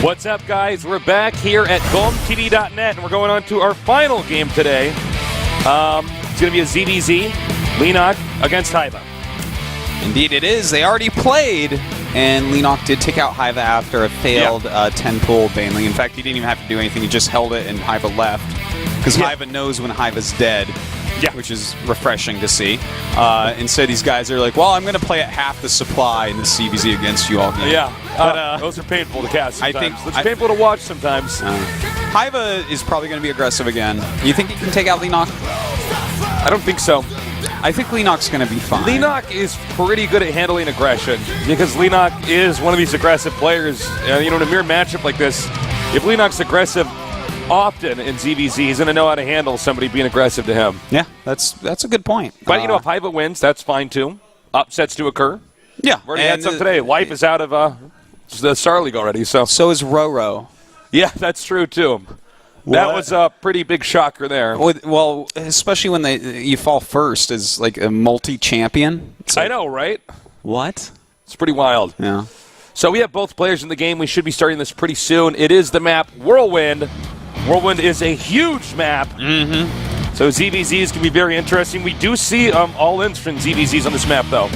What's up, guys? We're back here at GoldenTV.net, and we're going on to our final game today. It's going to be a ZVZ, Leenock against hyvaa. Indeed it is. They already played, and Leenock did take out hyvaa after a failed 10-pull baneling. In fact, he didn't even have to do anything. He just held it, and hyvaa left, because hyvaa knows when hyvaa's dead, which is refreshing to see. Instead, these guys are like, well, I'm going to play at half the supply in the CVZ against you all game. Yeah, but, those are painful to cast sometimes. It's painful to watch sometimes. hyvaa is probably going to be aggressive again. You think he can take out Leenock? I don't think so. I think Leenock's going to be fine. Leenock is pretty good at handling aggression because Leenock is one of these aggressive players. In a mirror matchup like this, if Leenock's aggressive often in ZVZ, he's going to know how to handle somebody being aggressive to him. Yeah, that's a good point. But, if hyvaa wins, that's fine, too. Upsets do occur. Yeah. We already had some today. Life is out of the Star League already. So is Ro32. Yeah, that's true, too. That was a pretty big shocker there. Well, especially when you fall first as like a multi-champion. I know, right? What? It's pretty wild. Yeah. So we have both players in the game. We should be starting this pretty soon. It is the map Whirlwind. Whirlwind is a huge map. Mm-hmm. So ZVZs can be very interesting. We do see all-ins from ZVZs on this map, though.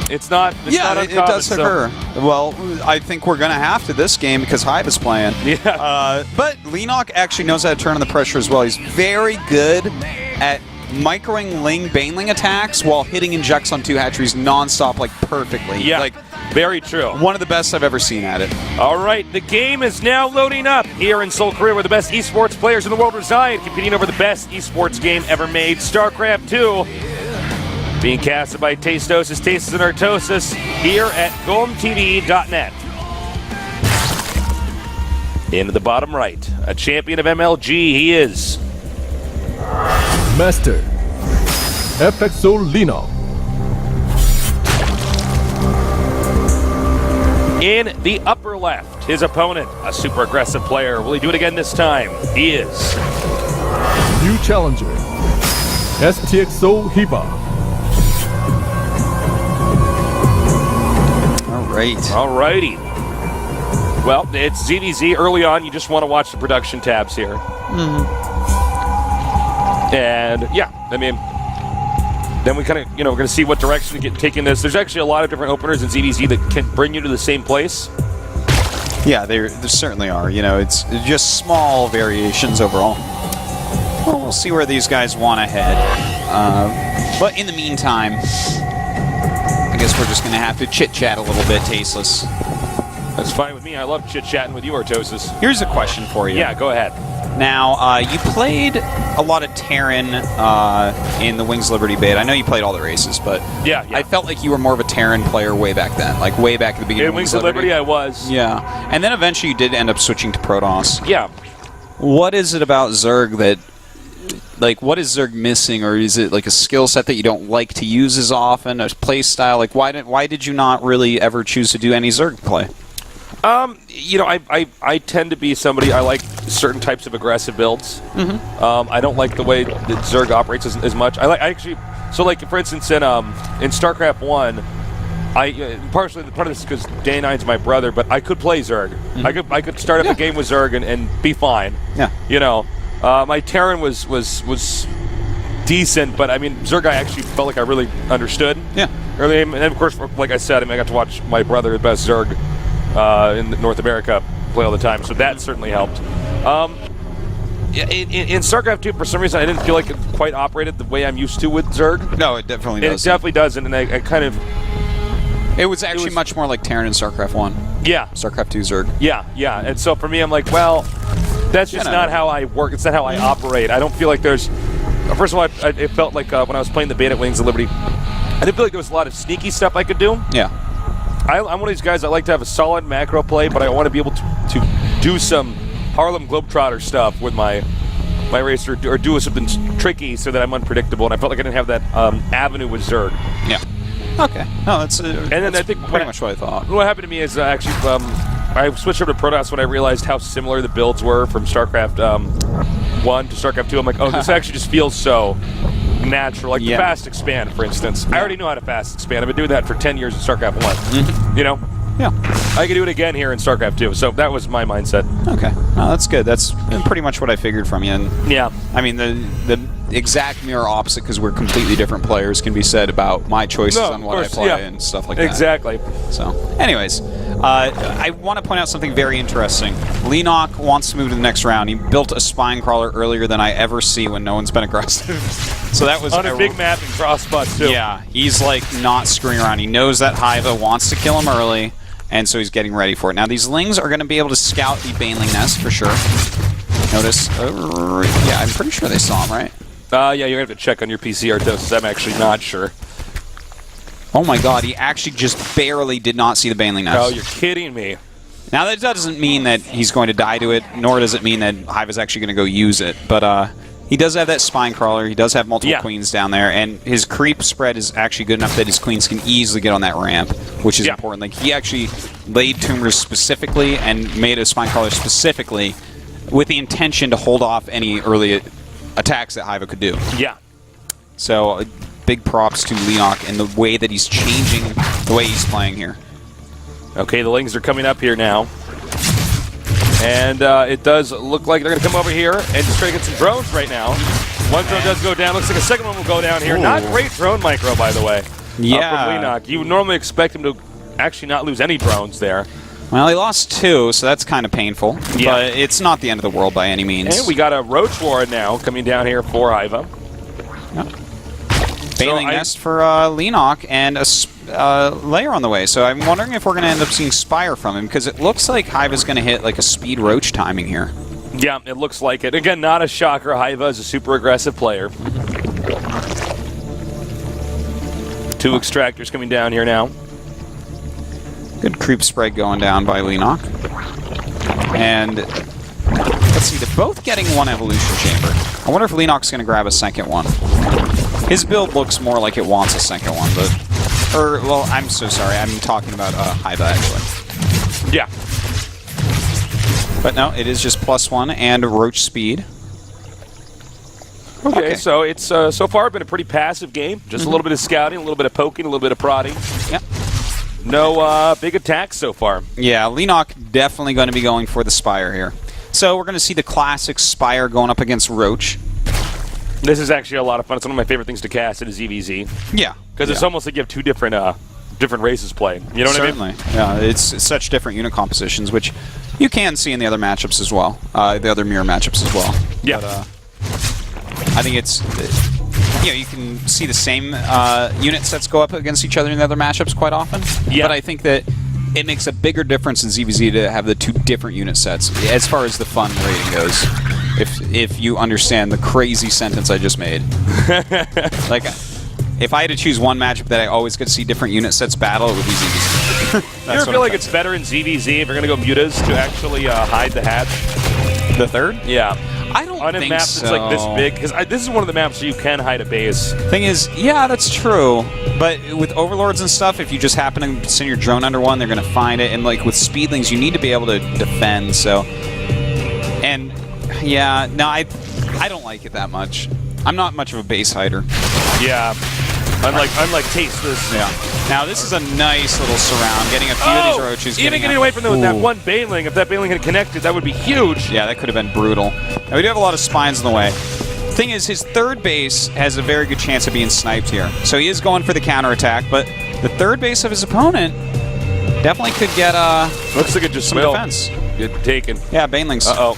It's not uncommon, it does occur. Well, I think we're going to have to this game because hyvaa's playing. Yeah. But Leenock actually knows how to turn on the pressure as well. He's very good at microing Ling baneling attacks while hitting injects on two hatcheries nonstop, like perfectly. Yeah, very true. One of the best I've ever seen at it. All right, the game is now loading up here in Seoul, Korea, where the best esports players in the world reside, competing over the best esports game ever made, StarCraft 2. Being casted by Tasteless, and Artosis here at GoldenTV.net. Into the bottom right, a champion of MLG, he is Master FXO Leenock. in the upper left. His opponent, a super aggressive player. Will he do it again this time? He is New challenger STXO hyvaa. Alrighty. Well, it's ZVZ early on. You just want to watch the production tabs here. Mm-hmm. And then we kind of, we're going to see what direction to get taking this. There's actually a lot of different openers in ZVZ that can bring you to the same place. Yeah, there certainly are. It's just small variations overall. Well, we'll see where these guys want to head. But in the meantime, I guess we're just going to have to chit-chat a little bit, Tasteless. That's fine with me. I love chit-chatting with you, Artosis. Here's a question for you. Yeah, go ahead. Now, you played a lot of Terran in the Wings Liberty beta. I know you played all the races, but yeah. I felt like you were more of a Terran player way back then, like way back at the beginning of Wings of Liberty, I was. Yeah. And then eventually you did end up switching to Protoss. Yeah. What is it about Zerg that... what is Zerg missing, or is it like a skill set that you don't like to use as often, a play style? Why did you not really ever choose to do any Zerg play? I tend to be somebody, I like certain types of aggressive builds. Mm-hmm. I don't like the way that Zerg operates as much. For instance, in StarCraft 1, part of this is because Day9's my brother, but I could play Zerg. Mm-hmm. I could start up a game with Zerg and be fine. Yeah. My Terran was decent, but Zerg I actually felt like I really understood. Yeah. And of course, like I said, I got to watch my brother, the best Zerg in North America, play all the time, so that certainly helped. In StarCraft 2, for some reason, I didn't feel like it quite operated the way I'm used to with Zerg. No, it definitely doesn't. It definitely doesn't, and I kind of... It was actually much more like Terran in StarCraft 1. Yeah. StarCraft 2 Zerg. Yeah. And so for me, I'm like, well, that's just not how I work. It's not how I operate. I don't feel like there's... First of all, it felt like when I was playing the beta at Wings of Liberty, I didn't feel like there was a lot of sneaky stuff I could do. Yeah. I'm one of these guys that like to have a solid macro play, but I want to be able to do some Harlem Globetrotter stuff with my race or do something tricky so that I'm unpredictable, and I felt like I didn't have that avenue with Zerg. Yeah. Okay. No, that's I think pretty much what I thought. What happened to me is actually I switched over to Protoss when I realized how similar the builds were from StarCraft 1 to StarCraft 2. I'm like, oh, this actually just feels so natural. Like the fast expand, for instance. I already know how to fast expand. I've been doing that for 10 years in StarCraft 1. You know? Yeah. I could do it again here in StarCraft 2. So that was my mindset. Okay. No, that's good. That's pretty much what I figured from you. And Yeah. I mean, the exact mirror opposite, because we're completely different players, can be said about my choices No, on of what course, I play yeah. and stuff like that. Exactly. So, anyways, I want to point out something very interesting. Leenock wants to move to the next round. He built a spine crawler earlier than I ever see when no one's been aggressive. So that was On a big map and crossbutt, too. Yeah, he's like not screwing around. He knows that Hiva wants to kill him early, and so he's getting ready for it. Now, these Lings are going to be able to scout the Baneling Nest for sure. Notice, yeah, I'm pretty sure they saw him, right? Yeah, you're going to have to check on your PC, Artosis. I'm actually not sure. Oh my god, he actually just barely did not see the Baneling Nest. Oh, you're kidding me. Now, that doesn't mean that he's going to die to it, nor does it mean that Hiva's actually going to go use it. But he does have that spine crawler. He does have multiple queens down there, and his creep spread is actually good enough that his queens can easily get on that ramp, which is important. Like, he actually laid tumors specifically and made a spine crawler specifically with the intention to hold off any early attacks that Hiva could do. Yeah. So, big props to Leenock and the way that he's changing the way he's playing here. Okay, the Lings are coming up here now. And it does look like they're going to come over here and just try to get some drones right now. One drone does go down. Looks like a second one will go down here. Ooh. Not great drone micro, by the way. Yeah. From Leenock. You would normally expect him to actually not lose any drones there. Well, he lost 2, so that's kind of painful. Yeah. But it's not the end of the world by any means. And we got a Roach Ward now coming down here for Hiva. Yep. Baneling Nest for Leenock and a layer on the way. So I'm wondering if we're going to end up seeing Spire from him, because it looks like Hiva's going to hit like a speed Roach timing here. Yeah, it looks like it. Again, not a shocker. Hiva is a super aggressive player. 2 extractors coming down here now. Good creep spread going down by Leenock. And let's see, they're both getting 1 evolution chamber. I wonder if Leenock's going to grab a second one. His build looks more like it wants a second one, but... well, I'm so sorry. I'm talking about Hiva, actually. Yeah. But no, it is just +1 and Roach speed. Okay, so it's so far been a pretty passive game. Just a little bit of scouting, a little bit of poking, a little bit of prodding. Yep. No big attacks so far. Yeah, Leenock definitely going to be going for the Spire here. So we're going to see the classic Spire going up against Roach. This is actually a lot of fun. It's one of my favorite things to cast. It is EVZ. Yeah. Because it's almost like you have 2 different races playing. You know what I mean? Certainly. Yeah, it's such different unit compositions, which you can see in the other matchups as well. The other mirror matchups as well. Yeah. But, I think it's... you can see the same unit sets go up against each other in the other matchups quite often. Yeah. But I think that it makes a bigger difference in ZVZ to have the 2 different unit sets as far as the fun rating goes. If you understand the crazy sentence I just made. Like, if I had to choose one matchup that I always get to see different unit sets battle, it would be ZVZ. You ever feel like it's better in ZVZ if you're going to go mutas to actually hide the hatch? The third? Yeah. I don't on a think map so. that's like this big, because this is one of the maps where you can hide a base. Thing is, yeah, that's true. But with overlords and stuff, if you just happen to send your drone under one, they're going to find it. And like with speedlings, you need to be able to defend. So, and yeah, no, I don't like it that much. I'm not much of a base hider. Yeah. Unlike Tasteless. Yeah. Now this is a nice little surround. Getting a few of these roaches. Even getting away from them with that one Baneling. If that Baneling had connected, that would be huge. Yeah, that could have been brutal. Now we do have a lot of spines in the way. Thing is, his third base has a very good chance of being sniped here. So he is going for the counterattack, but the third base of his opponent definitely could get looks like it just some defense. Get taken. Yeah, Banelings. Uh-oh.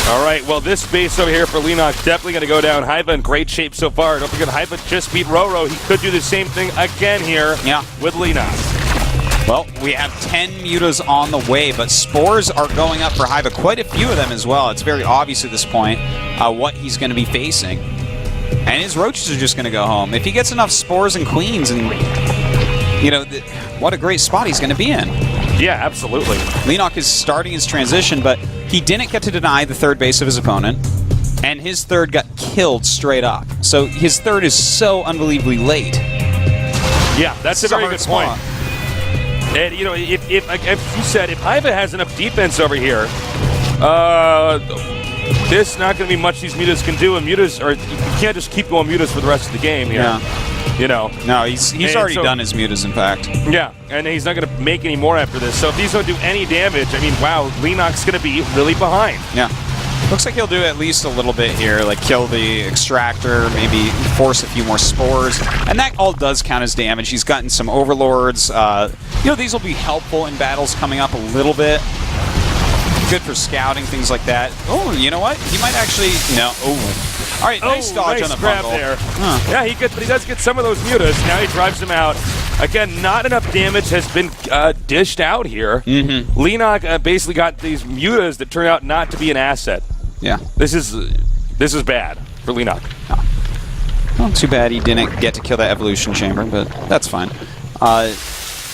All right, well, this base over here for Leenock definitely going to go down. Hiva in great shape so far. Don't forget, Hiva just beat Ro32. He could do the same thing again here with Leenock. Well, we have 10 mutas on the way, but spores are going up for Hiva. Quite a few of them as well. It's very obvious at this point what he's going to be facing. And his roaches are just going to go home. If he gets enough spores and queens, and what a great spot he's going to be in. Yeah, absolutely. Leenock is starting his transition, but he didn't get to deny the third base of his opponent, and his third got killed straight up. So his third is so unbelievably late. Yeah, that's a very good point. And, if you said, if Hiva has enough defense over here, there's not going to be much these mutas can do, and mutas, or you can't just keep going mutas for the rest of the game here. Yeah. You know? No, he's already done his mutas, in fact. Yeah, and he's not going to make any more after this. So if these don't do any damage, I mean, wow, Leenock's going to be really behind. Yeah. Looks like he'll do at least a little bit here, like kill the extractor, maybe force a few more spores, and that all does count as damage. He's gotten some overlords. These will be helpful in battles coming up a little bit. Good for scouting, things like that. Oh, you know what? He might actually... No. Oh. All right, nice dodge on the grab fungal. there. Huh. Yeah, but he does get some of those mutas. Now he drives them out. Again, not enough damage has been dished out here. Mm-hmm. Leenock basically got these mutas that turn out not to be an asset. Yeah. This is bad for Leenock. Well, too bad he didn't get to kill that evolution chamber, but that's fine.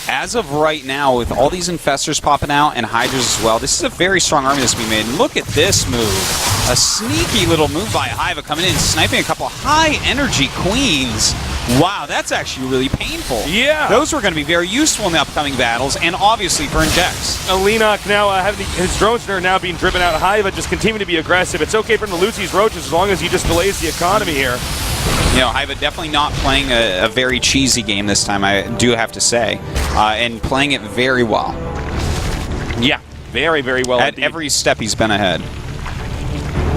As of right now, with all these infestors popping out and hydras as well, this is a very strong army that's being made. And look at this move. A sneaky little move by Hiva coming in, sniping a couple high-energy queens. Wow, that's actually really painful. Yeah. Those were going to be very useful in the upcoming battles, and obviously for injects. Leenock now, his drones are now being driven out. Hiva just continue to be aggressive. It's okay for him to lose these roaches as long as he just delays the economy here. You know, Hiva definitely not playing a very cheesy game this time, I do have to say, and playing it very well. Yeah, very, very well At indeed. every step he's been ahead.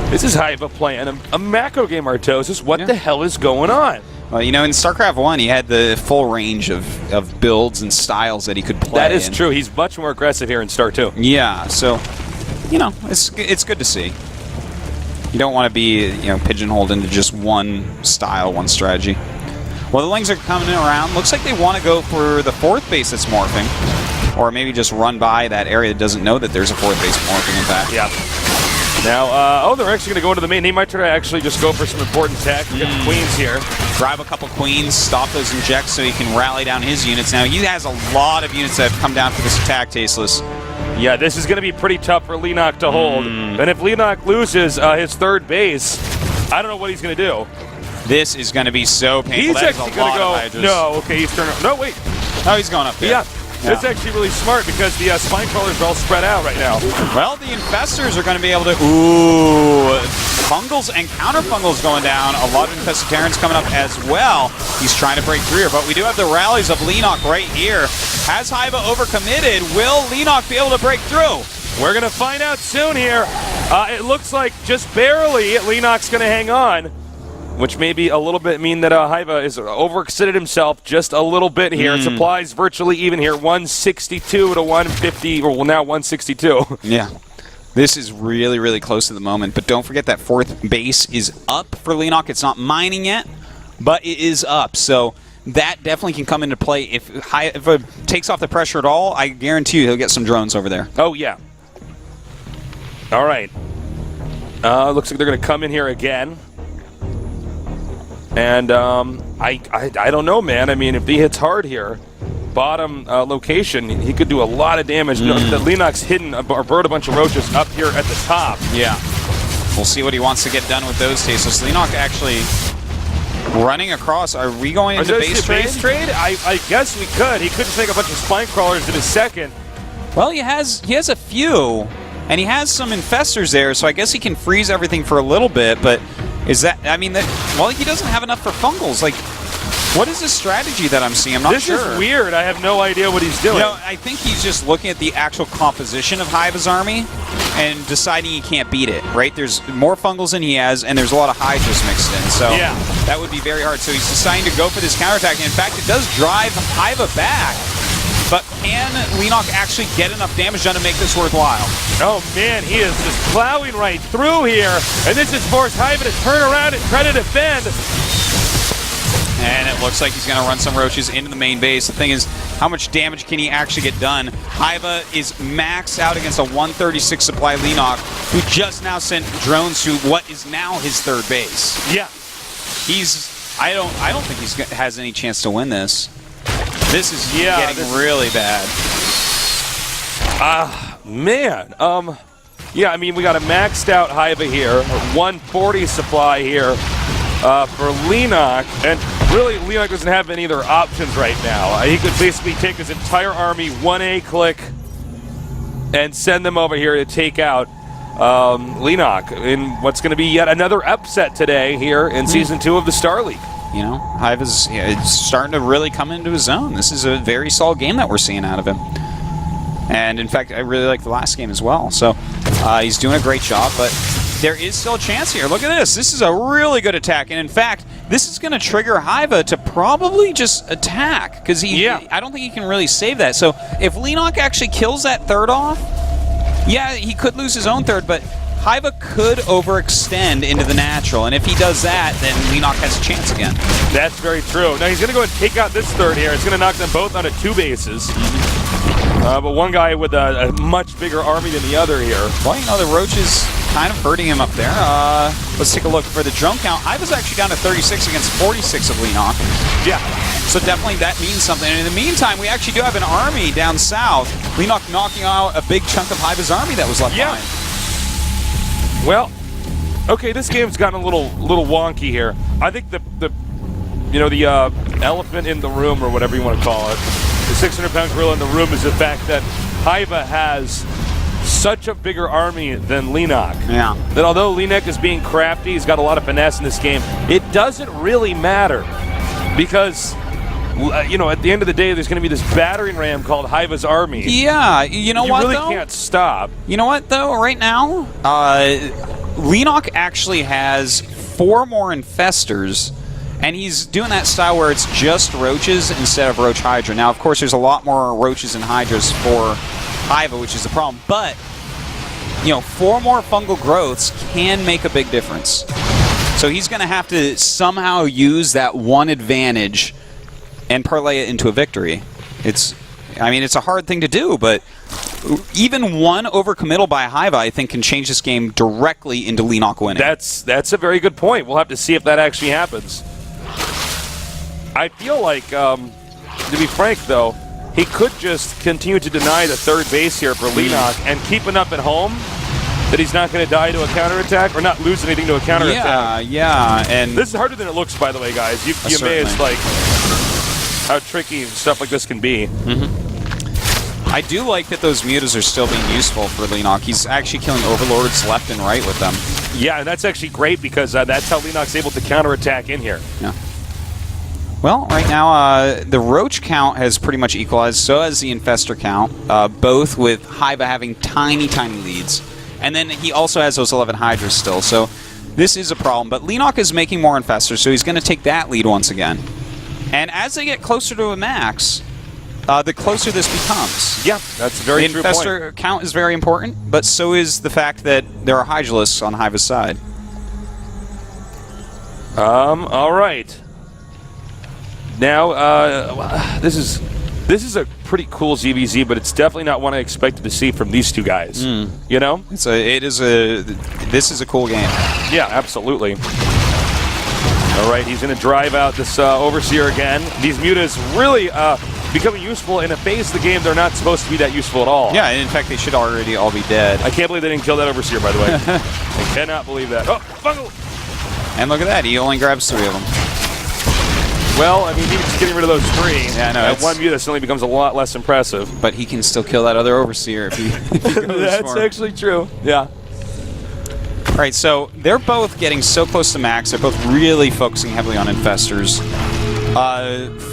This is Hiva playing a macro game, Artosis. What the hell is going on? Well, you know, in StarCraft 1, he had the full range of builds and styles that he could play. That is true. He's much more aggressive here in Star 2. Yeah, so, you know, it's good to see. You don't want to be, pigeonholed into just one style, one strategy. Well, the Lings are coming around. Looks like they want to go for the fourth base that's morphing. Or maybe just run by that area that doesn't know that there's a fourth base morphing, in fact. Yeah. Now, they're actually going to go into the main. They might try to actually just go for some important tech. Get the queens here. Grab a couple queens, stop those injects so he can rally down his units. Now, he has a lot of units that have come down for this attack, Tasteless. Yeah, this is going to be pretty tough for Leenock to hold. And if Leenock loses his third base, I don't know what he's going to do. This is going to be so painful. He's actually going to go... No, okay, he's turning... No, wait. No, he's going up there. Yeah. That's actually really smart because the spine crawlers are all spread out right now. Well, the infestors are going to be able to... Ooh. Fungals and counter-fungals going down. A lot of infested Terrans coming up as well. He's trying to break through here, but we do have the rallies of Leenock right here. Has Hiva overcommitted? Will Leenock be able to break through? We're going to find out soon here. It looks like just barely Leenock's going to hang on, which may be a little bit mean that Hiva is overextended himself just a little bit here. Supplies virtually even here, 162 to 150, or now 162. Yeah. This is really, really close at the moment, but don't forget that fourth base is up for Leenock. It's not mining yet, but it is up, so that definitely can come into play. If it takes off the pressure at all, I guarantee you he'll get some drones over there. Oh, yeah. All right. Looks like they're going to come in here again. And I don't know, man. I mean, if he hits hard here, bottom location, he could do a lot of damage. Leenock's hidden or brought a bunch of roaches up here at the top. Yeah. We'll see what he wants to get done with those Tasteless. Leenock actually running across. Are we going into base trade? I guess we could. He could just make a bunch of spine crawlers in a second. Well, he has a few, and he has some infestors there, so I guess he can freeze everything for a little bit, but is that, I mean, well, he doesn't have enough for fungals. Like, what is the strategy that I'm seeing? I'm not sure. This is weird. I have no idea what he's doing. You know, I think he's just looking at the actual composition of Hiva's army and deciding he can't beat it, right? There's more fungals than he has, and there's a lot of hydras mixed in, so that would be very hard. So he's deciding to go for this counterattack, and in fact, it does drive Hiva back. But can Leenock actually get enough damage done to make this worthwhile? Oh, man, he is just plowing right through here. And this has forced Hiva to turn around and try to defend. And it looks like he's going to run some roaches into the main base. The thing is, how much damage can he actually get done? Hiva is maxed out against a 136 supply Leenock, who just now sent drones to what is now his third base. Yeah. I don't think he has any chance to win this. This is getting really bad. Man. Yeah, I mean, we got a maxed out Hiva here, a 140 supply here for Leenock, and really Leenock doesn't have any other options right now. He could basically take his entire army, 1A click, and send them over here to take out Leenock in what's going to be yet another upset today here in Season 2 of the Star League. You know, Hive is starting to really come into his own. This is a very solid game that we're seeing out of him. And in fact, I really like the last game as well. So he's doing a great job, but there is still a chance here. Look at this. This is a really good attack. And in fact, this is going to trigger Hiva to probably just attack, because I don't think he can really save that. So if Leenock actually kills that third off, yeah, he could lose his own third, but Hiva could overextend into the natural, and if he does that, then Leenock has a chance again. That's very true. Now he's going to go and take out this third here. It's going to knock them both onto 2 bases. But one guy with a much bigger army than the other here. Well, you know, the Roach is kind of hurting him up there. Let's take a look for the drone count. Hiva's actually down to 36 against 46 of Leenock. Yeah. So definitely that means something. And in the meantime, we actually do have an army down south. Leenock knocking out a big chunk of Hiva's army that was left behind. Well, okay, this game's gotten a little wonky here. I think the elephant in the room, or whatever you want to call it, the 600-pound gorilla in the room, is the fact that Hiva has such a bigger army than Leenock. Yeah. That although Leenock is being crafty, he's got a lot of finesse in this game, it doesn't really matter, because at the end of the day, there's going to be this battering ram called Hiva's army. Yeah, you know what, though? You though? really can't stop. You know what, though? Right now, Leenock actually has 4 more infestors, and he's doing that style where it's just roaches instead of roach hydra. Now, of course, there's a lot more roaches and hydras for Hiva, which is the problem, but 4 more fungal growths can make a big difference. So he's going to have to somehow use that one advantage and parlay it into a victory. It's a hard thing to do, but even one overcommittal by Hiva, I think, can change this game directly into Leenock winning. That's a very good point. We'll have to see if that actually happens. I feel like, to be frank, though, he could just continue to deny the third base here for Leenock and keep enough at home that he's not going to die to a counterattack or not lose anything to a counterattack. Yeah, and this is harder than it looks, by the way, guys. You amazed, like, how tricky stuff like this can be. I do like that those mutas are still being useful for Leenock. He's actually killing overlords left and right with them. Yeah, and that's actually great, because that's how Leenock's able to counterattack in here. Yeah. Well, right now, the roach count has pretty much equalized, so has the infestor count, both with Hiva having tiny, tiny leads. And then he also has those 11 hydras still, so this is a problem. But Leenock is making more infestors, so he's going to take that lead once again. And as they get closer to a max, the closer this becomes. Yeah, that's a very true point. The infestor count is very important, but so is the fact that there are hydralisks on Hiva's side. All right. Now, this is a pretty cool ZVZ, but it's definitely not one I expected to see from these two guys. You know? This is a cool game. Yeah, absolutely. All right, he's going to drive out this Overseer again. These mutas really becoming useful in a phase of the game they're not supposed to be that useful at all. Yeah, and in fact, they should already all be dead. I can't believe they didn't kill that Overseer, by the way. I cannot believe that. Oh, fungal! And look at that, he only grabs 3 of them. Well, I mean, even just getting rid of those 3, yeah, no, that one muta suddenly becomes a lot less impressive. But he can still kill that other Overseer if he goes That's for him. actually true, yeah. All right, so they're both getting so close to max. They're both really focusing heavily on infestors.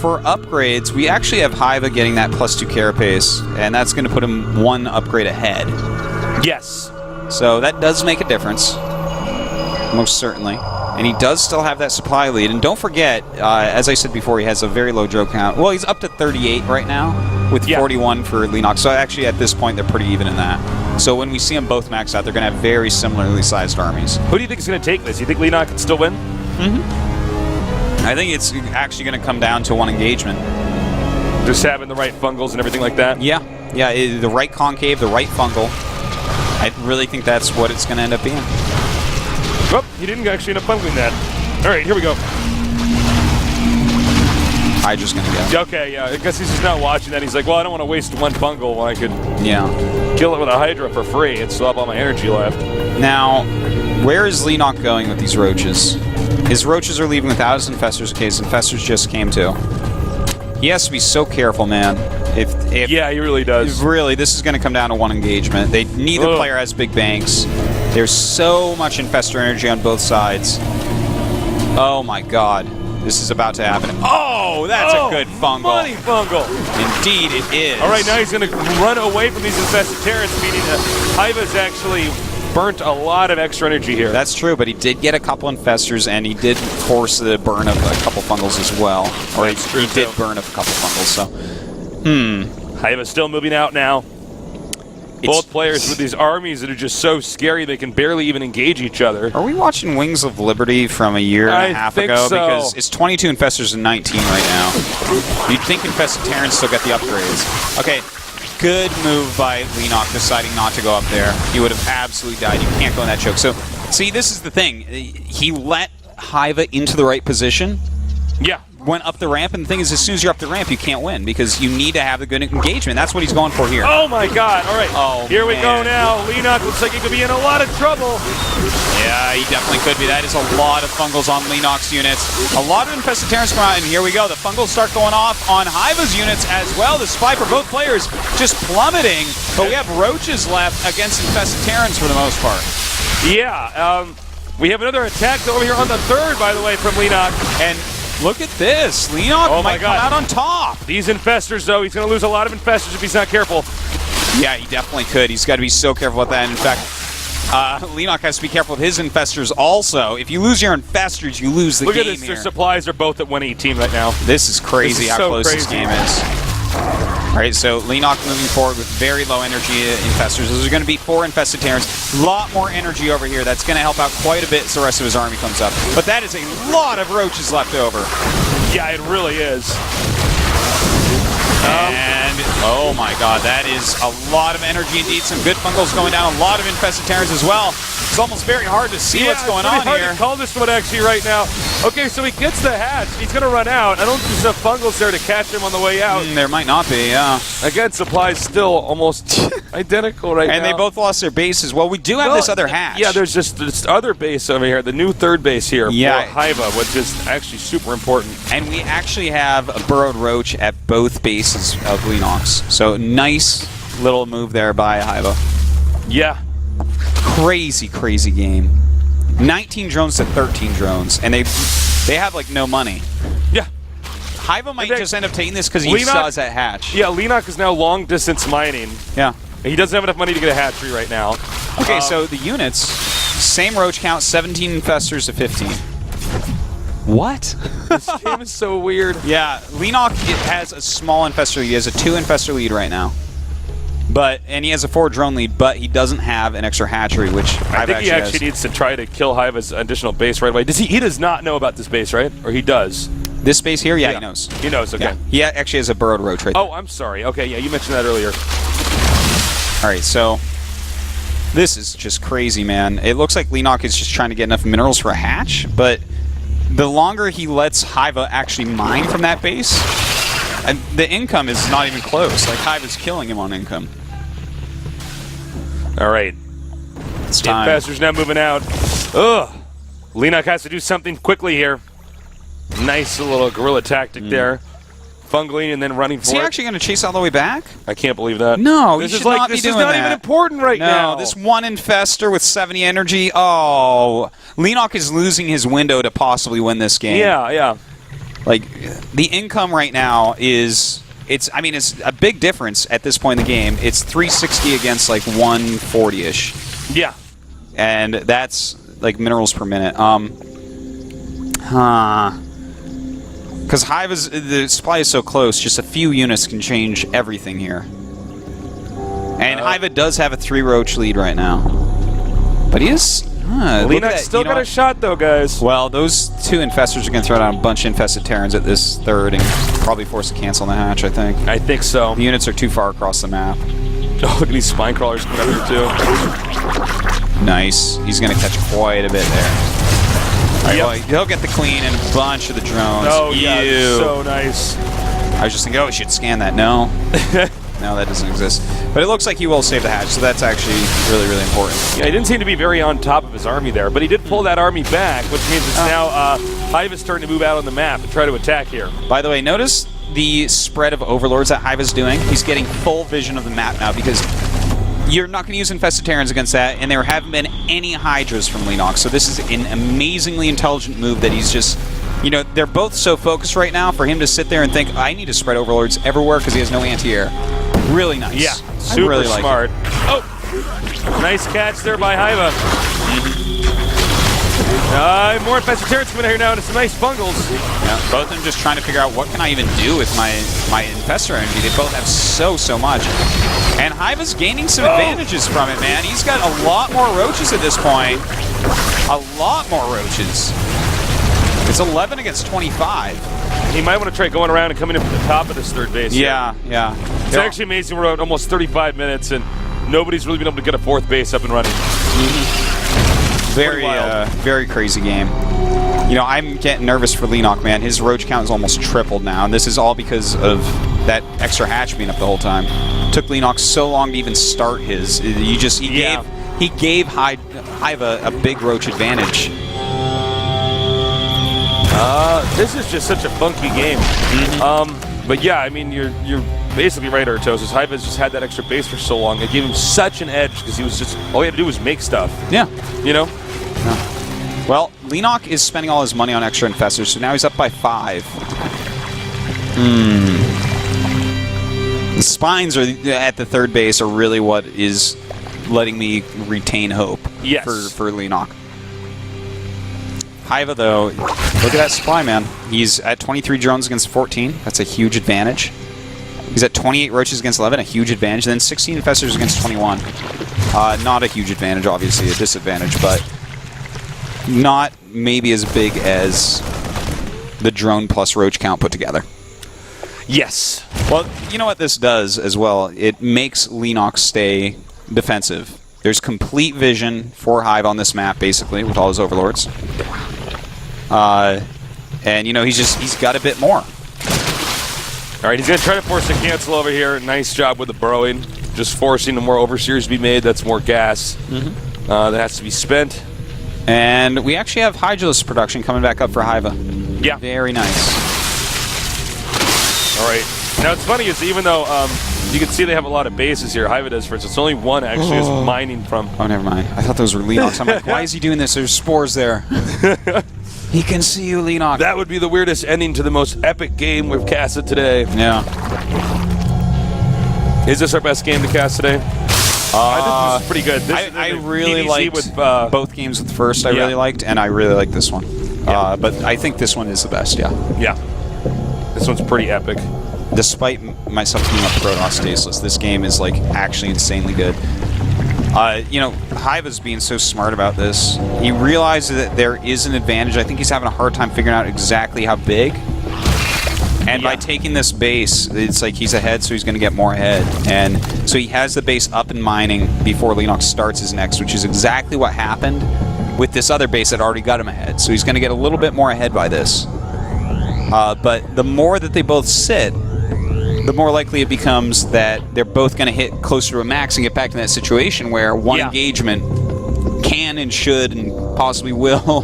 For upgrades, we actually have Hiva getting that +2 carapace, and that's going to put him 1 upgrade ahead. Yes. So that does make a difference, most certainly. And he does still have that supply lead. And don't forget, as I said before, he has a very low drone count. Well, he's up to 38 right now, with 41 for Leenock. So actually, at this point, they're pretty even in that. So when we see them both max out, they're going to have very similarly sized armies. Who do you think is going to take this? You think Leenock can still win? I think it's actually going to come down to 1 engagement. Just having the right fungals and everything like that? Yeah, the right concave, the right fungal. I really think that's what it's going to end up being. Well, he didn't actually end up bungling that. All right, here we go. Hydra's going to go. Okay, yeah, I guess he's just not watching that. He's like, well, I don't want to waste 1 fungal when I could kill it with a Hydra for free and still have all my energy left. Now, where is Leenock going with these roaches? His roaches are leaving without his infestors, okay, his infestors just came to. He has to be so careful, man. If yeah, he really does. Really, this is going to come down to 1 engagement. Neither player has big banks. There's so much infestor energy on both sides. Oh my god. This is about to happen. Oh, that's a good fungal. Money fungal. Indeed, it is. All right, now he's going to run away from these infested terrorists, meaning Hyva's actually burnt a lot of extra energy here. That's true, but he did get a couple infestors, and he did force the burn of a couple fungals as well. Or he did burn of a couple fungals, so... Hyva's still moving out now. Both players with these armies that are just so scary they can barely even engage each other. Are we watching Wings of Liberty from a year and a half ago? So. Because it's 22 infestors and 19 right now. You'd think infested Terrans still get the upgrades. Okay, good move by Leenock deciding not to go up there. He would have absolutely died. You can't go in that choke. So, see, this is the thing. He let Hyva into the right position. Yeah. Went up the ramp, and the thing is, as soon as you're up the ramp, you can't win because you need to have the good engagement. That's what he's going for here. Oh my God! All right, here we go man. now. Leenock looks like he could be in a lot of trouble. Yeah, he definitely could be. That is a lot of fungals on Leenock's units. A lot of infested Terrans come out, and here we go. The fungals start going off on Hyva's units as well. The spy for both players just plummeting, but we have roaches left against infested Terrans for the most part. Yeah, we have another attack over here on the third, by the way, from Leenock. And look at this. Leenock might come out on top. These infestors, though, he's going to lose a lot of infestors if he's not careful. Yeah, he definitely could. He's got to be so careful with that. In fact, Leenock has to be careful with his infestors also. If you lose your infestors, you lose the game. Look at this. Their supplies are both at 118 right now. This is crazy how close this game is. All right, so Leenock moving forward with very low energy infestors. Those are going to be 4 infested Terrans. A lot more energy over here. That's going to help out quite a bit as the rest of his army comes up. But that is a lot of roaches left over. Yeah, it really is. And, oh my God, that is a lot of energy indeed. Some good fungals going down. A lot of infested Terrans as well. It's almost very hard to see what's going on hard here. To call this one actually right now. Okay, so he gets the hatch. He's going to run out. I don't think there's enough fungals there to catch him on the way out. There might not be, yeah. Again, supplies still almost identical right now. And they both lost their bases. Well, we do have this other hatch. Yeah, there's just this other base over here, the new third base here for Hyva, which is actually super important. And we actually have a burrowed roach at both bases of Leenock's. So nice little move there by Hyva. Yeah. Crazy, crazy game. 19 drones to 13 drones, and they have like no money. Yeah. Hyva might just end up taking this because he saw us at hatch. Yeah, Leenock is now long distance mining. Yeah. He doesn't have enough money to get a hatchery right now. Okay, so the units, same roach count, 17 infestors to 15. What? This game is so weird. Yeah, Leenock has a small infestor lead. He has a 2 infestor lead right now. And he has a 4 drone lead, but he doesn't have an extra hatchery, which I think he actually needs to try to kill Hyva's additional base right away. He does not know about this base, right? Or he does? This base here? Yeah, he knows. He knows, okay. Yeah. He actually has a burrowed roach right there. Oh, I'm sorry. Okay, yeah, you mentioned that earlier. All right, so this is just crazy, man. It looks like Leenock is just trying to get enough minerals for a hatch, but the longer he lets Hyva actually mine from that base, and the income is not even close. Like, Hyva's killing him on income. All right. It's time. Infestors now moving out. Ugh. Leenock has to do something quickly here. Nice little guerrilla tactic there. Fungling and then running for it. Is he actually going to chase all the way back? I can't believe that. No, this you is should not be doing that. This is not even important right now. No, this one infestor with 70 energy. Oh, Leenock is losing his window to possibly win this game. Yeah, yeah. Like, the income right now is... It's a big difference at this point in the game. It's 360 against, like, 140-ish. Yeah. And that's, like, minerals per minute. Because the supply is so close, just a few units can change everything here. And Hyva does have a 3 roach lead right now. But he is... Leenock's still got a shot, though, guys. Well, those 2 infestors are going to throw down a bunch of infested Terrans at this third and probably force a cancel on the hatch, I think. I think so. The units are too far across the map. Oh, look at these spine crawlers coming up here, too. Nice. He's going to catch quite a bit there. All right, well, he'll get the clean and a bunch of the drones. Oh, yeah, so nice. I was just thinking, oh, we should scan that. No. No, that doesn't exist. But it looks like he will save the hatch, so that's actually really, really important. Yeah, he didn't seem to be very on top of his army there, but he did pull that army back, which means it's now Hyva's starting to move out on the map and try to attack here. By the way, notice the spread of overlords that Hyva's doing. He's getting full vision of the map now because you're not going to use infested Terrans against that, and there haven't been any Hydras from Leenock, so this is an amazingly intelligent move that he's just You know, they're both so focused right now. For him to sit there and think, I need to spread Overlords everywhere because he has no anti-air. Really nice. Yeah, super really like smart. Oh, nice catch there by Hyvaa. More infested turrets coming out here now, and some nice bungles. Yeah, both of them just trying to figure out what can I even do with my infestor energy. They both have so much. And Hyvaa's gaining some advantages from it, man. He's got a lot more roaches at this point. A lot more roaches. It's 11 against 25. He might want to try going around and coming in from the top of this third base. Yeah. It's actually amazing. We're at almost 35 minutes, and nobody's really been able to get a fourth base up and running. Very crazy game. You know, I'm getting nervous for Leenock, man. His roach count is almost tripled now, and this is all because of that extra hatch being up the whole time. Took Leenock so long to even start his. He gave Hyvaa a big roach advantage. This is just such a funky game. But yeah, I mean, you're basically right, Artosis. Hyvaa's just had that extra base for so long. It gave him such an edge because he was just all he had to do was make stuff. Yeah, you know. Yeah. Well, Leenock is spending all his money on extra infestors, so now he's up by 5. The spines are at the third base are really what is letting me retain hope. Yes. For Leenock. Hyvaa, though, look at that supply, man. He's at 23 drones against 14. That's a huge advantage. He's at 28 roaches against 11, a huge advantage. Then 16 infestors against 21. Not a huge advantage, obviously, a disadvantage, but not maybe as big as the drone plus roach count put together. Yes. Well, you know what this does as well? It makes Leenock stay defensive. There's complete vision for Hyvaa on this map, basically, with all his overlords. And, you know, he's got a bit more. All right, he's going to try to force a cancel over here. Nice job with the burrowing. Just forcing the more overseers to be made. That's more gas that has to be spent. And we actually have Hydrolus production coming back up for Hyvaa. Yeah. Very nice. All right. Now, it's funny is even though you can see they have a lot of bases here, Hyvaa does, for instance, only one actually is mining from. Oh, never mind. I thought those were Leenox. I'm like, why is he doing this? There's spores there. He can see you, Leenock. That would be the weirdest ending to the most epic game we've casted today. Yeah. Is this our best game to cast today? This is pretty good. I really liked with, both games with first. I really liked, and I really like this one. Yeah. But I think this one is the best. Yeah. Yeah. This one's pretty epic. Despite myself being a Protoss Tasteless, this game is like actually insanely good. You know, Hyvaa's being so smart about this. He realizes that there is an advantage. I think he's having a hard time figuring out exactly how big. And by taking this base, it's like he's ahead, so he's going to get more ahead. And so he has the base up and mining before Leenock starts his next, which is exactly what happened with this other base that already got him ahead. So he's going to get a little bit more ahead by this. But the more that they both sit, the more likely it becomes that they're both going to hit closer to a max and get back to that situation where one engagement can and should and possibly will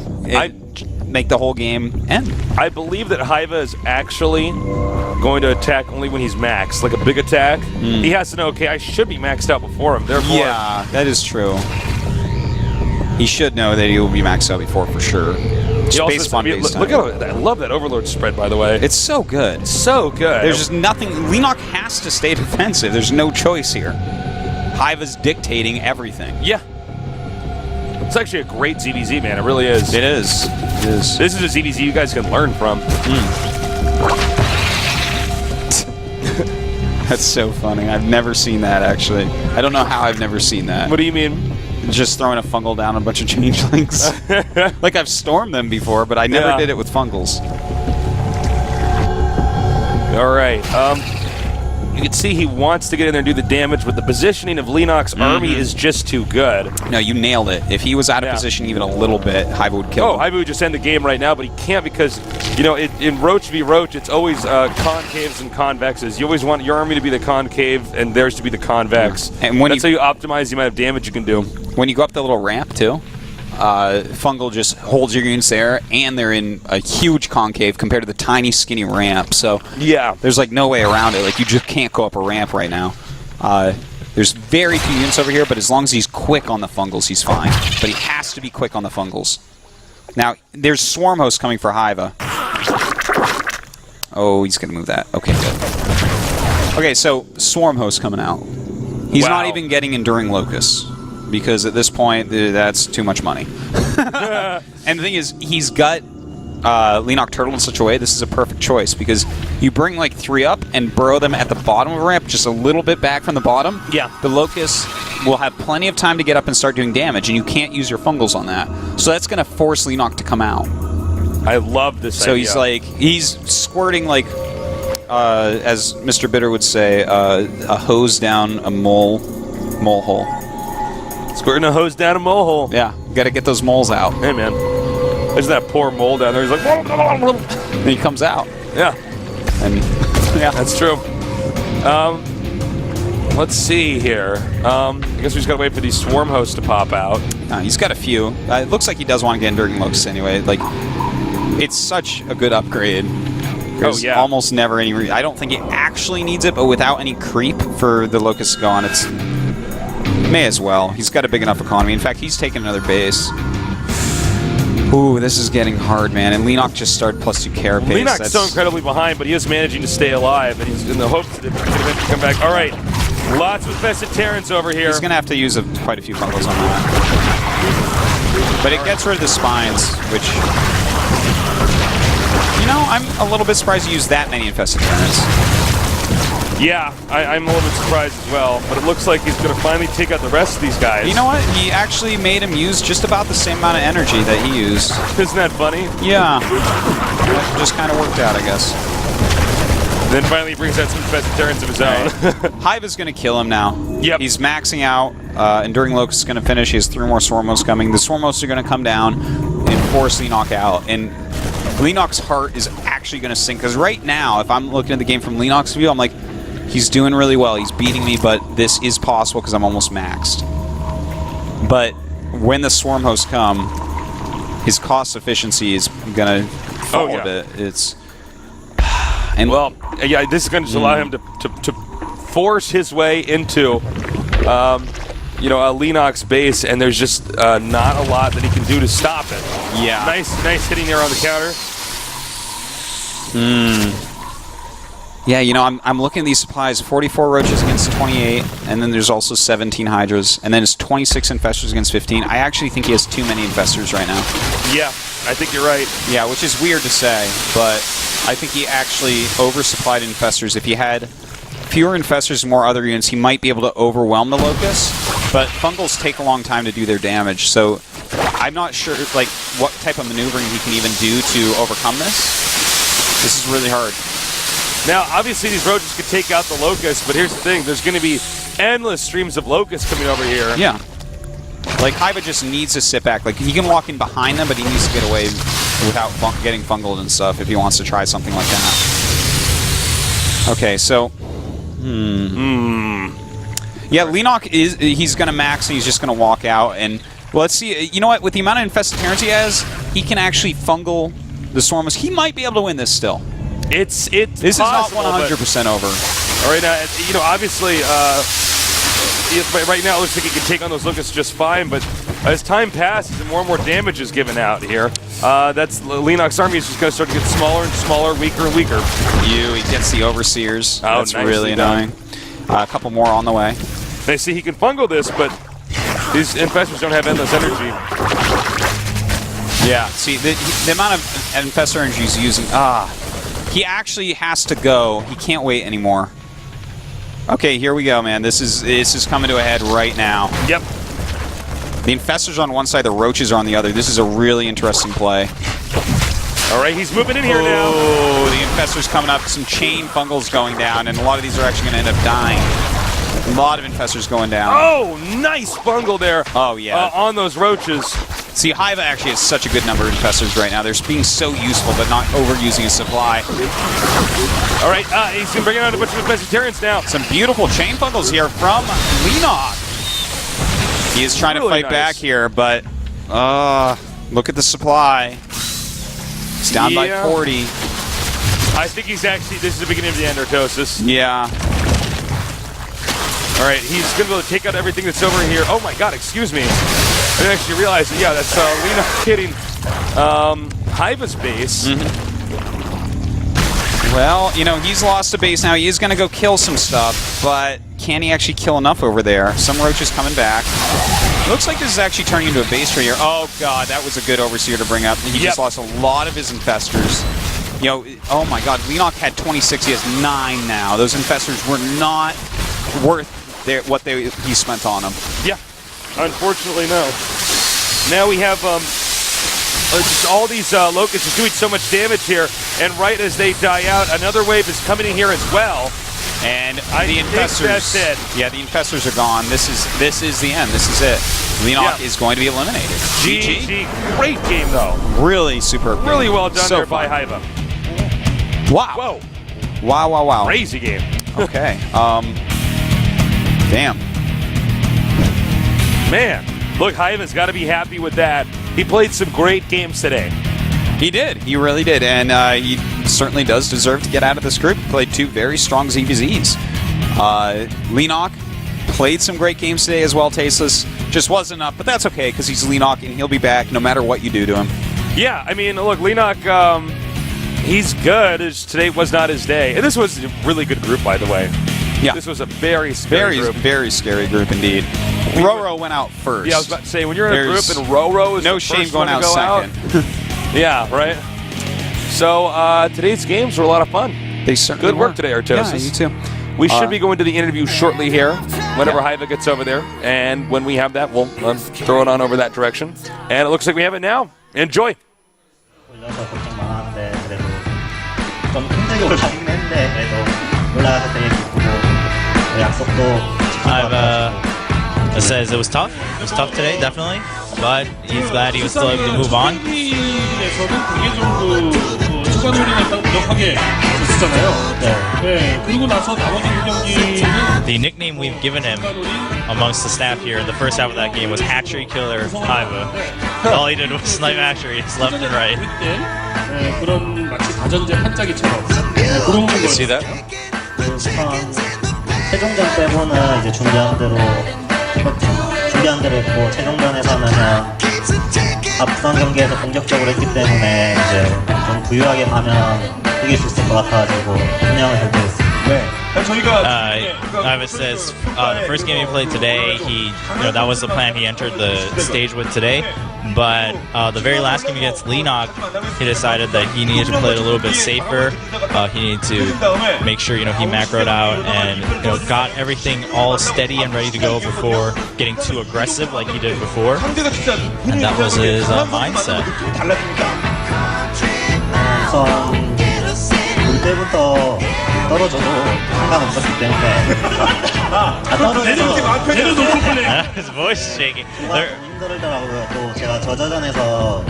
make the whole game end. I believe that Hyvaa is actually going to attack only when he's maxed, like a big attack. He has to know, okay, I should be maxed out before him. Therefore, yeah, that is true. He should know that he will be maxed out before for sure. Look at I love that Overlord spread, by the way. It's so good. So good. There's just nothing. Leenock has to stay defensive. There's no choice here. Hyvaa's dictating everything. Yeah. It's actually a great ZVZ, man. It really is. It is. It is. This is a ZVZ you guys can learn from. That's so funny. I've never seen that, actually. I don't know how I've never seen that. What do you mean? Just throwing a fungal down a bunch of changelings. Like, I've stormed them before, but I never did it with fungals. All right. You can see he wants to get in there and do the damage, but the positioning of Leenock's army is just too good. No, you nailed it. If he was out of position even a little bit, Hyvaa would kill him. Hyvaa would just end the game right now, but he can't because, you know, in Roach v. Roach, it's always concaves and convexes. You always want your army to be the concave and theirs to be the convex. And that's how you optimize the amount of damage you can do. When you go up the little ramp, too, fungal just holds your units there, and they're in a huge concave compared to the tiny, skinny ramp. So there's like no way around it. Like, you just can't go up a ramp right now. There's very few units over here, but as long as he's quick on the fungals, he's fine. But he has to be quick on the fungals. Now, there's Swarm Host coming for Hyvaa. Oh, he's going to move that. Okay, good. Okay, so Swarm Host coming out. He's not even getting Enduring Locusts, because at this point, that's too much money. And the thing is, he's got Leenock Turtle in such a way, this is a perfect choice, because you bring like 3 up and burrow them at the bottom of the ramp, just a little bit back from the bottom. Yeah. The Locusts will have plenty of time to get up and start doing damage, and you can't use your fungals on that. So that's going to force Leenock to come out. I love this So idea. he's squirting like, as Mr. Bitter would say, a hose down a mole hole. Squirting a hose down a mole hole. Yeah, got to get those moles out. Hey, man. There's that poor mole down there. He's like, And he comes out. yeah, And yeah, that's true. Let's see here. I guess we just gotta wait for these swarm hosts to pop out. he's got a few. It looks like he does want to get Enduring Locusts anyway. Like, it's such a good upgrade. There's almost never any. I don't think it actually needs it, but without any creep for the Locusts to go on, it's may as well. He's got a big enough economy. In fact, he's taking another base. Ooh, this is getting hard, man. And Leenock just started +2 care pace. Leenock's so incredibly behind, but he is managing to stay alive, and he's in the hopes that he can eventually come back. All right, lots of infested Terrans over here. He's going to have to use quite a few fungals on that. But it gets rid of the spines, which... You know, I'm a little bit surprised you used that many infested Terrans. Yeah, I'm a little bit surprised as well, but it looks like he's going to finally take out the rest of these guys. You know what? He actually made him use just about the same amount of energy that he used. Isn't that funny? Yeah. That just kind of worked out, I guess. And then finally he brings out some infested Terrans of his own. Hive is going to kill him now. Yep. He's maxing out. Enduring Locust is going to finish. He has 3 more Swarmos coming. The Swarmos are going to come down and force Leenock out. And Leenock's heart is actually going to sink. Because right now, if I'm looking at the game from Leenock's view, I'm like, he's doing really well. He's beating me, but this is possible because I'm almost maxed. But when the Swarm Hosts come, his cost efficiency is going to fall a bit. It's... And well, yeah, this is going to allow him to force his way into, you know, a Leenock's base, and there's just not a lot that he can do to stop it. Yeah. Nice hitting there on the counter. Yeah, you know, I'm looking at these supplies. 44 roaches against 28, and then there's also 17 hydras, and then it's 26 infestors against 15. I actually think he has too many infestors right now. Yeah, I think you're right. Yeah, which is weird to say, but I think he actually oversupplied infestors. If he had fewer infestors and more other units, he might be able to overwhelm the Locust, but fungals take a long time to do their damage, so I'm not sure like what type of maneuvering he can even do to overcome this. This is really hard. Now, obviously, these roaches could take out the Locust, but here's the thing. There's going to be endless streams of Locusts coming over here. Yeah. Like, Hiva just needs to sit back. Like, he can walk in behind them, but he needs to get away without getting fungled and stuff if he wants to try something like that. Okay, so... Yeah, Leenock he's going to max and he's just going to walk out. And, well, let's see. You know what? With the amount of infested Terrans he has, he can actually fungal the Swarmos. He might be able to win this still. This is not 100% over. All right, you know, obviously, right now it looks like he can take on those Locusts just fine, but as time passes and more damage is given out here, that's Leenock's army is just going to start to get smaller and smaller, weaker and weaker. He gets the Overseers. Oh, that's really annoying. A couple more on the way. They see he can fungal this, but these infestors don't have endless energy. Yeah, see, the amount of infestor energy he's using, he actually has to go. He can't wait anymore. Okay, here we go, man. This is coming to a head right now. Yep. The infestors are on one side, the roaches are on the other. This is a really interesting play. All right, he's moving in here now. Oh, the infestors coming up. Some chain fungals going down, and a lot of these are actually going to end up dying. A lot of infestors going down. Oh, nice fungal there. Oh, yeah. On those roaches. See, Hiva actually has such a good number of infestors right now. They're being so useful, but not overusing his supply. All right, he's going to bring out a bunch of infested Terrans now. Some beautiful chain fungals here from Leenock. He is trying to fight back here, but look at the supply. It's down by 40. I think he's actually, this is the beginning of the end, Artosis. Yeah. All right, he's going to be able to take out everything that's over here. Oh my god, excuse me. I didn't actually realize that, yeah, that's Leenock hitting Hiva's base. Well, you know, he's lost a base now. He is going to go kill some stuff, but can he actually kill enough over there? Some roaches coming back. Looks like this is actually turning into a base trade here. Oh, God, that was a good overseer to bring up. He just lost a lot of his infestors. You know, oh, my God, Leenock had 26. He has 9 now. Those infestors were not worth what he spent on them. Yeah, unfortunately, no. Now we have just all these locusts is doing so much damage here, and right as they die out, another wave is coming in here as well. And the infestors, that's it. Yeah, the infestors are gone. This is the end. This is it. Leenock is going to be eliminated. GG. Great game though. Really superb. Really game. well done so there fun. by Hyvaa. Wow. Whoa. Wow. Crazy game. Okay. Damn. Man, look, Hyvaa's got to be happy with that. He played some great games today. He did. He really did. And he certainly does deserve to get out of this group. He played 2 very strong ZVZs. Leenock played some great games today as well, Tasteless. Just wasn't enough, but that's okay because he's Leenock and he'll be back no matter what you do to him. Yeah, I mean, look, Leenock, he's good. Today was not his day. And this was a really good group, by the way. Yeah. This was a very scary group. Very scary group indeed. Ro32 went out first. Yeah, I was about to say, when you're in a group and Ro32 is no the shame first going one out to go second. Yeah, right? So today's games were a lot of fun. They certainly Good work today, Artosis. Yeah, you too. We should be going to the interview shortly here, whenever Hyvaa gets over there. And when we have that, we'll throw it on over that direction. And it looks like we have it now. Enjoy. 올려서 걱정 많았는데 그래도 좀 힘들게 올라가긴 했는데 그래도 올라가서 되게 기쁘고 약속도 It says it was tough. It was tough today, definitely. But he's glad he was still able to move on. The nickname we've given him amongst the staff here in the first half of that game was Hatchery Killer Hyvaa. All he did was snipe hatcheries left and right. See that? 최종전 빼고는 이제 준비한 대로 했고 최종전에서는 그냥 앞선 경기에서 공격적으로 했기 때문에 이제 좀 부유하게 가면 이길 수 있을 것 같아가지고 분명을 결정했습니다. Hyvaa says the first game he played today, that was the plan he entered the stage with today. But the very last game against Leenock, he decided that he needed to play it a little bit safer. He needed to make sure he macroed out and got everything all steady and ready to go before getting too aggressive like he did before. And that was his mindset. 올 때부터 떨어져도 상관없었기 때문에 떨어져서 His voice is shaking. 힘들더라고요. 또 제가 저저전에서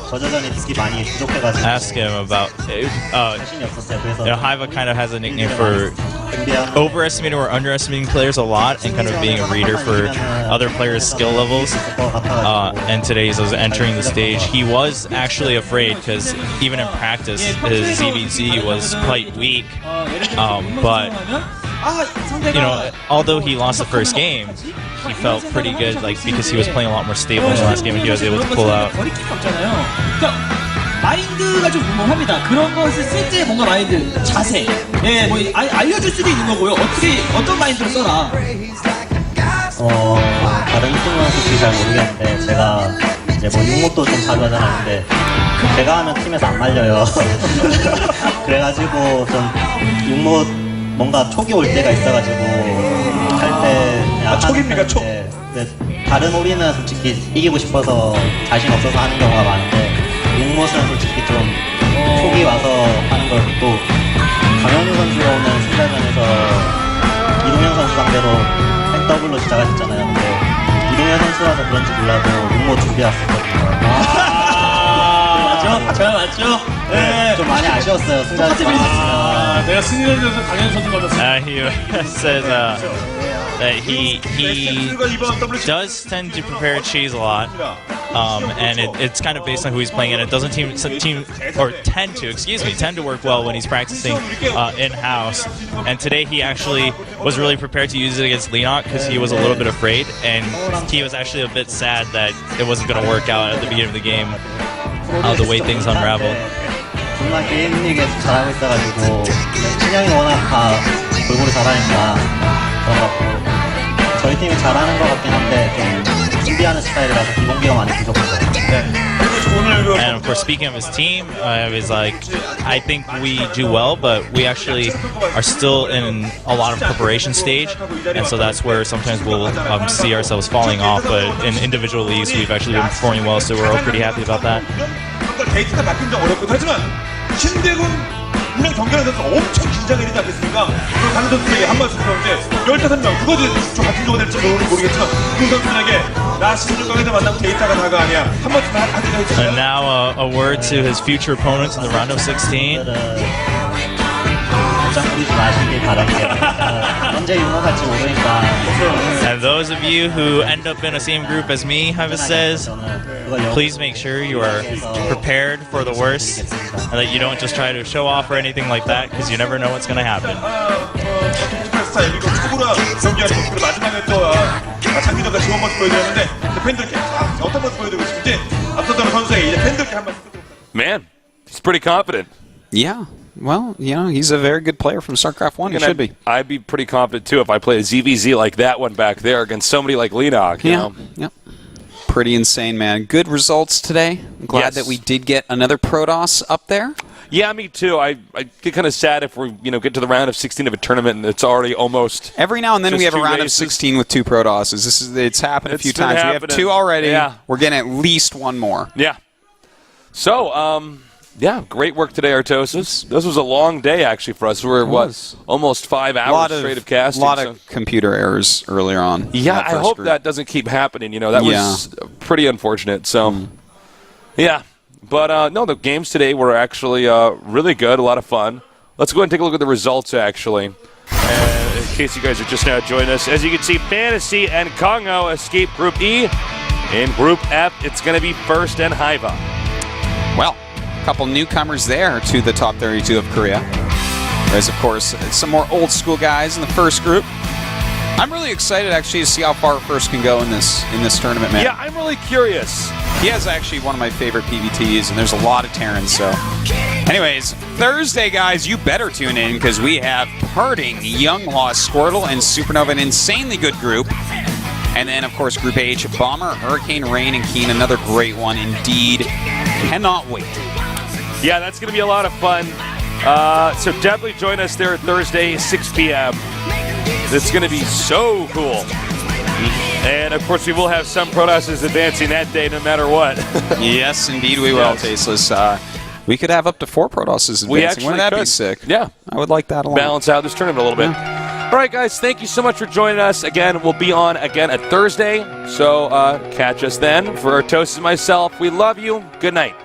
저저전이 픽이 많이 부족해가지고 Ask him about 자신이 없었어요. 그래서 Hyvaa kind of has a nickname for overestimating or underestimating players a lot and kind of being a reader for other players' skill levels. And today, as he was entering the stage, he was actually afraid because even in practice, his ZVZ was quite weak. But although he lost the first game, he felt pretty good, because he was playing a lot more stable in the last game and he was able to pull out. 마인드가 좀 궁금합니다. 그런 것을 쓸 때 뭔가 마인드, 자세, 뭐 알려줄 수도 있는 거고요. 어떤 마인드를 써라. 다른 팀은 솔직히 잘 모르겠는데 제가 이제 뭐 육목도 좀 자주 하잖아요. 근데 제가 하면 팀에서 안 말려요. 그래가지고 좀 육목 뭔가 촉이 올 때가 있어가지고 할 때 촉입니까 촉? 근데 다른 오리는 솔직히 이기고 싶어서 자신 없어서 하는 경우가 많은데 육못은 솔직히 좀 촉이 와서 하는 걸 또 강현우 선수가 오는 승자전에서 이동현 선수 상대로 생더블로 시작하셨잖아요. 근데 이동현 선수라서 그런지 몰라도 육못 준비했었거든요. 맞죠? 제가 맞죠? 네. 좀 많이 아쉬웠어요. 승자전. 내가 승리를 위해서 강현우 선수 받았어요. He says that he does tend to prepare cheese a lot. And it's kind of based on who he's playing, and it doesn't tend to work well when he's practicing in-house. And today he actually was really prepared to use it against Leenock because he was a little bit afraid, and he was actually a bit sad that it wasn't going to work out at the beginning of the game, the way things unraveled. 워낙 게임 리그에서 잘하고 있어가지고 신영이 워낙 다 골고루 잘하니까 그런 것 같고 저희 팀이 잘하는 것 같긴 한데 좀 준비하는 스타일이라서 기본기가 많이 부족해서 And of course, speaking of his team, it was like, I think we do well, but we actually are still in a lot of preparation stage, and so that's where sometimes we'll see ourselves falling off. But in individual leagues, we've actually been performing well, so we're all pretty happy about that. 데이터가 바뀐 점 어렵거든 하지만 신대군 분명 경기하는 선수 엄청 긴장을 했지 않겠습니까? 그리고 다른 선수들이 한 말씀 들었는데 15명 그거도 좀 같은 조가 될지 모르겠지만 그 선수들에게 나 16강에서 만나고 데이터가 다가 아니야 한 번쯤 하기가 했죠. And now a word to his future opponents in the round of 16. 부리지 마시길 바랍니다. 언제 유머 갈지 모르니까. And those of you who end up in the same group as me, Hyvaa says, please make sure you are prepared for the worst and that you don't just try to show off or anything like that because you never know what's going to happen. 스타일 이거 초보라 경기하는 모습으로 마지막에 또 장기전과 좋은 모습 보여드렸는데 팬들께 어떤 모습 보여드리고 싶은지 앞서던 선수에게 이제 팬들께 한 말씀. Man, he's pretty confident. Yeah. Well, you know, he's a very good player from StarCraft 1. He should be. I'd be pretty confident, too, if I played a ZVZ like that one back there against somebody like Leenock. You know? Yep. Pretty insane, man. Good results today. I'm glad that we did get another Protoss up there. Yeah, me too. I get kind of sad if we get to the round of 16 of a tournament and it's already almost. Every now and then we have a round races. of 16 with 2 Protosses. It's happened a few times. We have 2 already. Yeah. We're getting at least 1 more. Yeah. So, yeah, great work today, Artosis. This was a long day, actually, for us. We were, almost 5 hours straight of casting. A lot of computer errors earlier on. Yeah, I hope that doesn't keep happening. That was pretty unfortunate. So, yeah. But, no, the games today were actually really good, a lot of fun. Let's go ahead and take a look at the results, actually. In case you guys are just now joining us. As you can see, Fantasy and Kongo escape Group E. In Group F, it's going to be First and Hyvaa. Well, a couple newcomers there to the top 32 of Korea. There's, of course, some more old school guys in the first group. I'm really excited, actually, to see how far First can go in this tournament, man. Yeah, I'm really curious. He has actually one of my favorite PVTs, and there's a lot of Terrans, so. Anyways, Thursday, guys, you better tune in, because we have Parting, Young Lost Squirtle, and Supernova, an insanely good group. And then, of course, Group H, Bomber, Hurricane, Rain, and Keen, another great one indeed. Cannot wait. Yeah, that's going to be a lot of fun. So definitely join us there Thursday, 6 p.m. It's going to be so cool. And, of course, we will have some Protosses advancing that day no matter what. Yes, indeed we will, Tasteless. We could have up to 4 Protosses advancing. We actually Wouldn't that could. be sick? Yeah. I would like that a lot. Balance out this tournament a little bit. All right, guys, thank you so much for joining us. Again, we'll be on again at Thursday, so catch us then. For Artosis and myself, we love you. Good night.